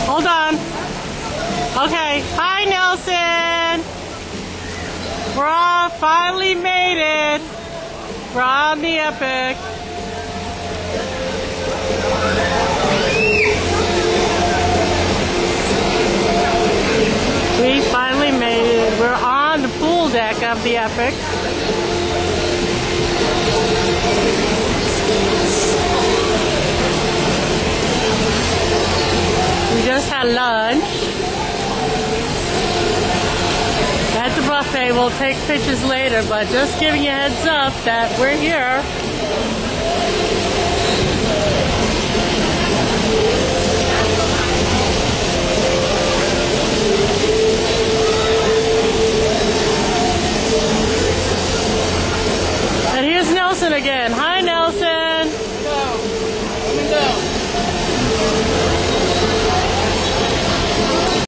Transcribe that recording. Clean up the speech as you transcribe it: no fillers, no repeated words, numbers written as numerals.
Hold on. Okay. Hi, Nelson. We're all finally made it. We're on the Epic. We finally made it. We're on the pool deck of the Epic. We just had lunch at the buffet. We'll take pictures later, but just giving you a heads up that we're here.